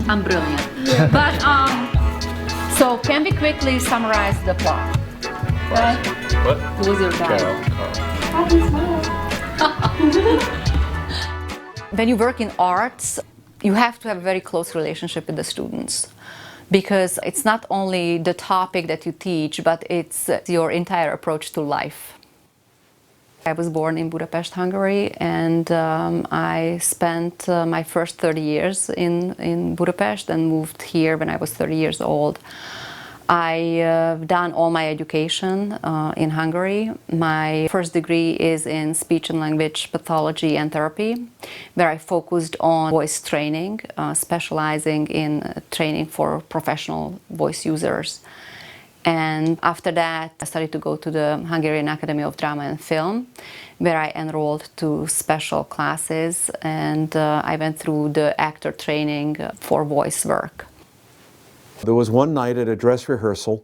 I'm brilliant. Yeah. But so can we quickly summarize the plot? What? Who was your dad? When you work in arts, you have to have a very close relationship with the students, because it's not only the topic that you teach, but it's your entire approach to life. I was born in Budapest, Hungary, and I spent my first 30 years in Budapest and moved here when I was 30 years old. I've done all my education in Hungary. My first degree is in speech and language pathology and therapy, where I focused on voice training, specializing in training for professional voice users. And after that, I started to go to the Hungarian Academy of Drama and Film, where I enrolled to special classes, and I went through the actor training for voice work. There was one night at a dress rehearsal,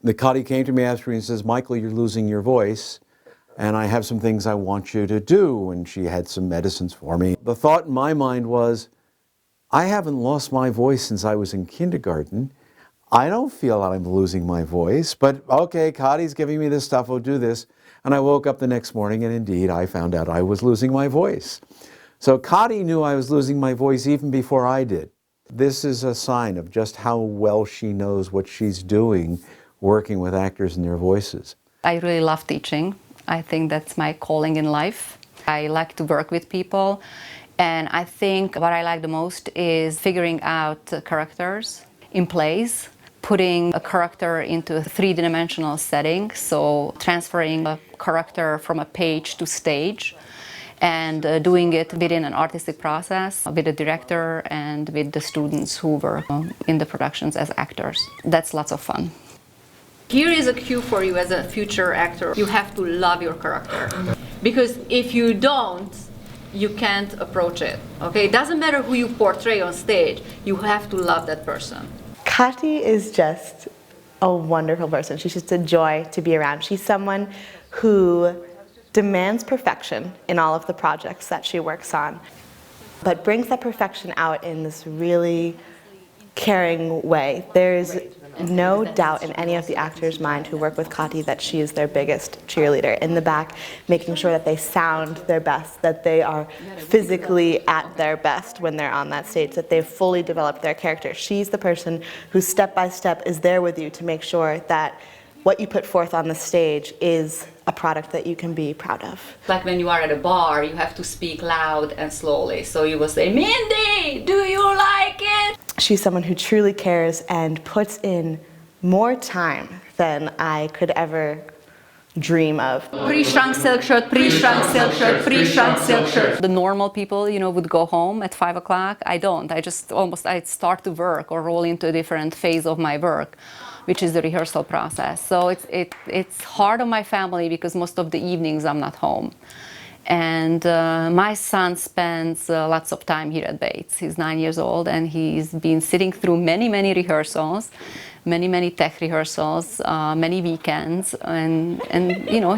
the Kati came to me after and says, "Michael, you're losing your voice, and I have some things I want you to do." And she had some medicines for me. The thought in my mind was, I haven't lost my voice since I was in kindergarten. I don't feel I'm losing my voice, but okay, Kati's giving me this stuff, I'll do this. And I woke up the next morning and indeed I found out I was losing my voice. So Kati knew I was losing my voice even before I did. This is a sign of just how well she knows what she's doing working with actors and their voices. I really love teaching. I think that's my calling in life. I like to work with people, and I think what I like the most is figuring out characters in plays, putting a character into a three-dimensional setting, so transferring a character from a page to stage, and doing it within an artistic process with the director and with the students who were in the productions as actors. That's lots of fun. Here is a cue for you as a future actor. You have to love your character, because if you don't, you can't approach it. Okay, it doesn't matter who you portray on stage, you have to love that person. Kati is just a wonderful person. She's just a joy to be around. She's someone who demands perfection in all of the projects that she works on, but brings that perfection out in this really caring way. There's no doubt in any of the actors' mind who work with Kati that she is their biggest cheerleader. In the back, making sure that they sound their best, that they are physically at their best when they're on that stage, that they've fully developed their character. She's the person who step by step is there with you to make sure that what you put forth on the stage is a product that you can be proud of. Like when you are at a bar, you have to speak loud and slowly. So you will say, "Mindy, do you like it?" She's someone who truly cares and puts in more time than I could ever dream of. Pre-shrunk silk shirt, pre-shrunk silk shirt, pre-shrunk silk shirt. The normal people, would go home at 5 o'clock. I don't. I start to work or roll into a different phase of my work, which is the rehearsal process. So it's hard on my family because most of the evenings I'm not home. And my son spends lots of time here at Bates. He's 9 years old, and he's been sitting through many rehearsals, many tech rehearsals, many weekends, and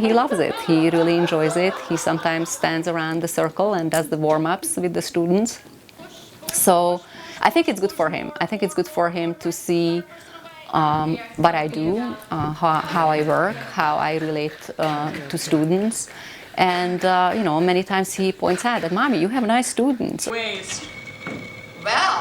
he loves it. He really enjoys it. He sometimes stands around the circle and does the warm-ups with the students. So I think it's good for him. I think it's good for him to see what I do, how I work, how I relate to students. And, many times he points out that, "Mommy, you have nice students." Waste. Well.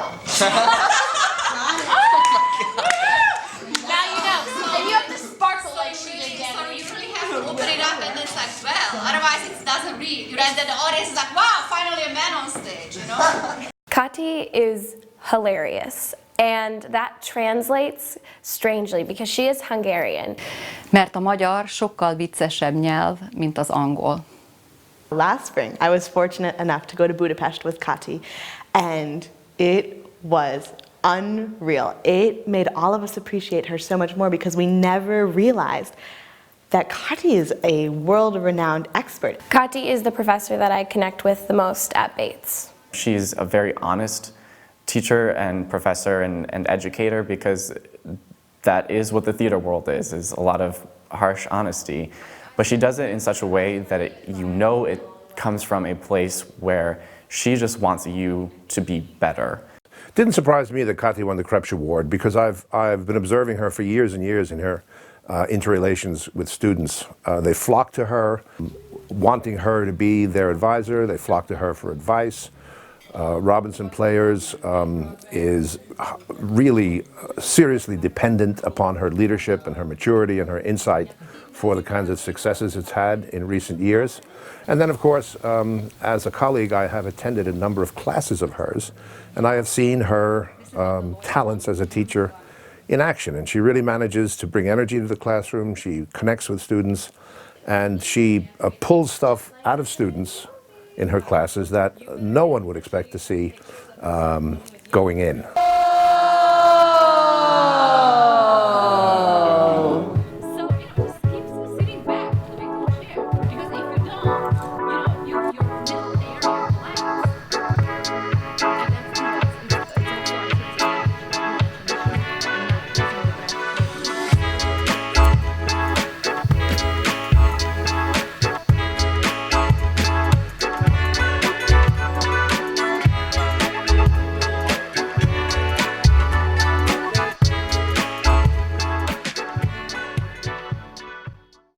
Now you know. So you have to sparkle like she did, Dan. So you really have to open it up and it's like, well. Otherwise it doesn't read. You read that the audience is like, wow, finally a man on stage, Kati is hilarious. And that translates strangely because she is Hungarian. Mert a magyar sokkal viccesebb nyelv, mint az angol. Last spring, I was fortunate enough to go to Budapest with Kati, and it was unreal. It made all of us appreciate her so much more because we never realized that Kati is a world-renowned expert. Kati is the professor that I connect with the most at Bates. She's a very honest teacher and professor and educator, because that is what the theater world is a lot of harsh honesty. But she does it in such a way that it comes from a place where she just wants you to be better. Didn't surprise me that Katy won the Kroepsch Award because I've been observing her for years and years in her interrelations with students. They flock to her, wanting her to be their advisor. They flock to her for advice. Robinson Players is really seriously dependent upon her leadership and her maturity and her insight for the kinds of successes it's had in recent years. And then, of course, as a colleague, I have attended a number of classes of hers, and I have seen her talents as a teacher in action. And she really manages to bring energy to the classroom. She connects with students, and she pulls stuff out of students in her classes that no one would expect to see going in.